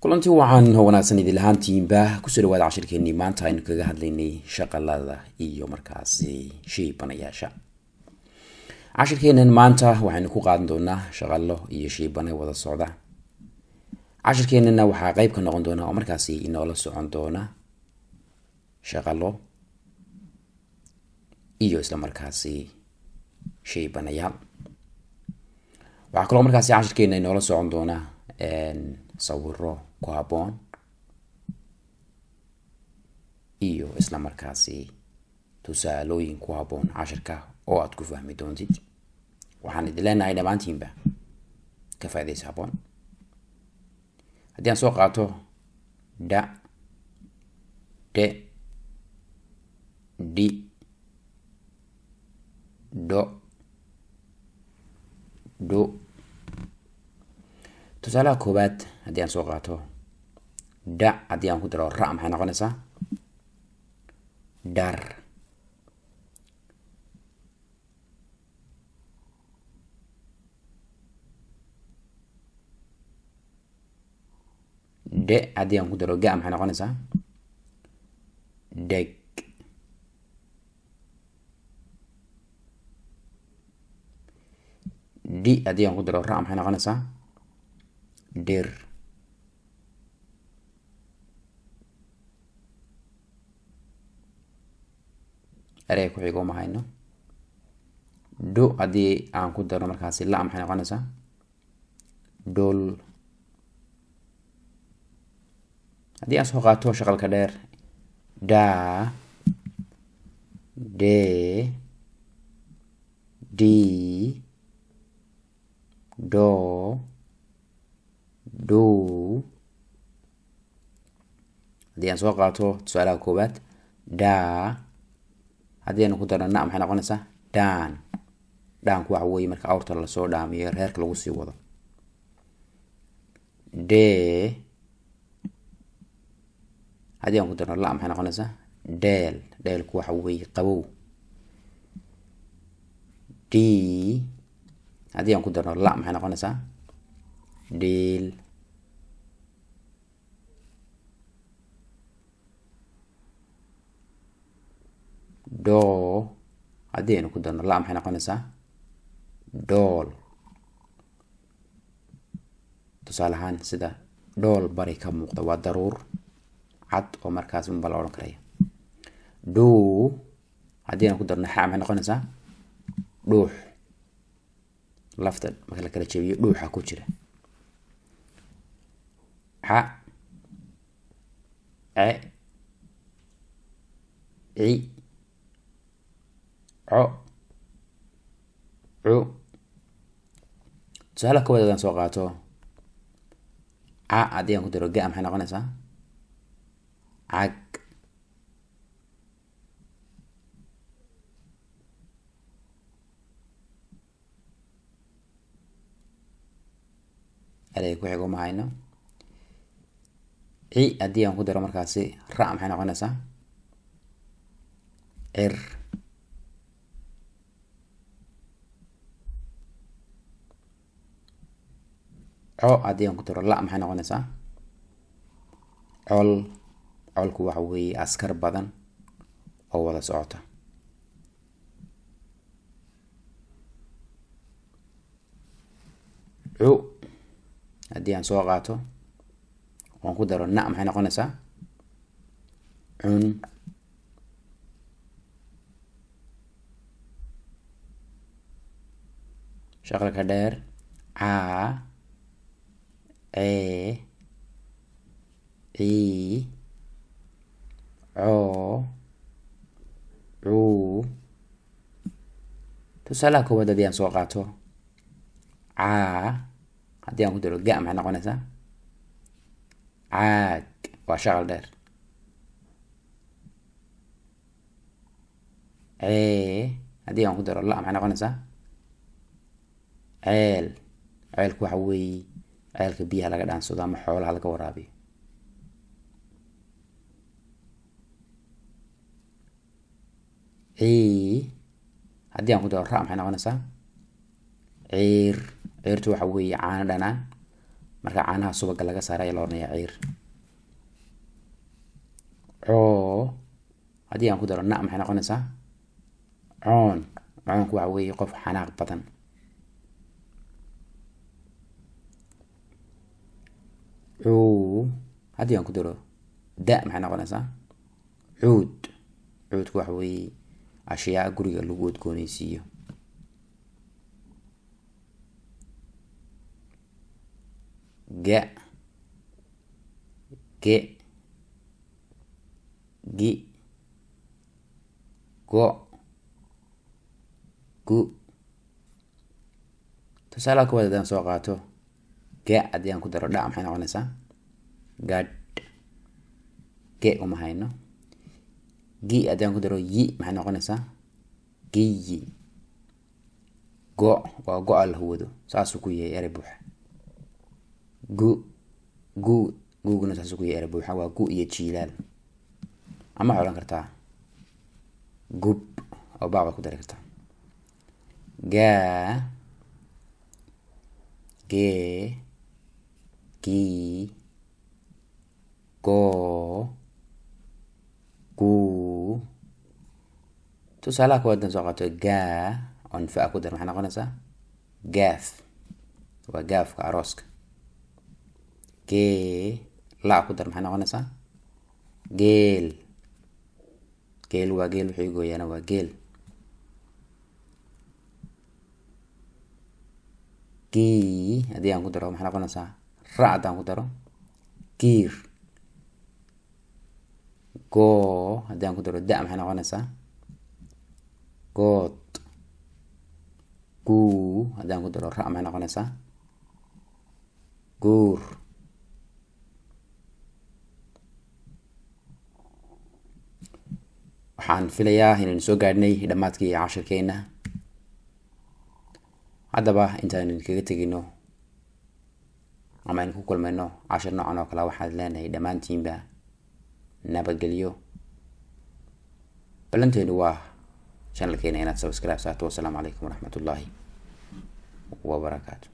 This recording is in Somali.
kulantii waxaan wanaagsan idin lahaantiinba ku soo dhawaada cashirkeennii maanta aynu kaga hadlaynay shaqalada iyo markaasi shaybaanayaasha. cashirkeennan maanta waxaynu ku qaadan doonaa shaqalo iyo shaybaanay wada socda. cashirkeennana waxaa qayb ka noqon doona oo markaasi inoola socon doona shaqalo iyo isla markaasi shaybaanayaal. waxaa kaloo markaasi cashirkeenna inoola socon doona sawiro ku haboon iyo isla markaasi tusaalooyin ku haboon cashirka oo aad ku fahmi doontid. waxaan idin leenahay dhammaantiinba ka faa'iidaysi haboon. haddii aan soo qaato da, de, di, do, do. tusaalaha koowaad haddii aan soo qaato da haddii aan ku daro ra maxay noqonaysaa dar. de haddii aan ku daro ga maxay noqonaysaa deg. di haddii aan ku daro ra maxay noqonaysaa dir. erey ku xigo ma hayno. do haddii aan ku daro markaasi la maxay noqonaysaa dol. haddii aan soo qaato shaqalka dheer da, de, di, do, do. haddii aan soo qaato tusaalaha koowaad da haddii aan ku daro na maxay noqonaysaa dan. danku waxa weeye marka awrta lasoo dhaamiyo reerka lagu sii wado. de haddii aan ku daro la maxay noqonaysaa del. delku waxa weeye qabow. di haddii aan ku daro la maxay noqonaysaa del. do haddii aynu ku darno la maxay noqonaysaa dool. tusaale ahaan sida dool bari ka muuqda waa daruur cad oo markaas unba la odhan karaya. do haddii aynu ku darno xa maxay noqonaysaa dhuux. lafta marka la kala jebiyo dhuuxa ku jira. xa, ce, ci, co, cu. tusaale koowaad haddaan soo qaato ca haddii aan ku daro ga maxay noqonaysaa cag. erey ku xigo ma hayno. ci haddii aan ku daro markaasi ra maxay noqonaysaa cir. co haddii aan ku daro la maxay noqonaysaa col. colku waxa weeye askar badan oo wada socota. cu haddii aan soo qaato waan ku daro na maxay noqonaysaa cun. shaqalka dheer caa, cee, cii, coo, cuu. tusaalaha koowaad haddii aan soo qaato caa haddii aan ku daro ga maxay noqonaysaa caag. waa shaqal dheer. cee haddii aan ku daro la maxay noqonaysaa ceel. ceelku waxa weeye ceelka biyaha laga dhaansado ama xoolaha laga waraabiyo. cii haddii aan ku daro ra maxay noqonaysaa ciir. ciirtu waxa weeye caano dhanaan marka caanaha subagga laga saaray la oranayaa ciir. coo haddii aan ku daro na maxay noqonaysaa coon. coonku waxa weeye qof xanaaq badan. cuu haddii aan ku daro da maxay noqonaysaa cuud. cuudku waxa weeye ashyaa guriga lagu udgoonaysiiyo. ga ge gi go gu. tusaale koowaad haddaan soo qaato ga haddii aan ku daro dha maxay noqonaysaa gadh. ge uma hayno. gi haddii aan ku daro yi maxay noqonaysaa giyi. go waa go-a la huwado saasuu ku yahay ere buuxa. guguna saasuu ku yahay ere buuxa waa gu iyo jiilaal. ama waxaad odhan kartaa gub oo baa baad ku dari kartaa. gaa gee gii goo guu. tusaalaha koowaad haddaan soo qaato gaa oon fa ku dar maxay noqonaysaa gaaf. waa gaafka arooska. gee la ku dar maxay noqonaysaa geel. geel waa geel wixii gooyaana waa geel. gii haddii aan ku daro maxay noqonaysaa ra haddaan ku daro giir. goo haddii aan ku daro da maxay noqonaysaa good. guu haddii aan ku daro ra maxay noqonaysaa guur. waxaan filayaa inaynu soo gaadhnay dhammaadkii cashirkeena. haddaba intaanu kaga tegino ama aynu ku kulmayno cashir noocan oo kale waxaad leenahay dhammaantiinba nabadgelyo. ballanteenu waa channelkeena inaad subscribe saato. wasalaamu calaykum waraxmatullaahi wabarakaatu.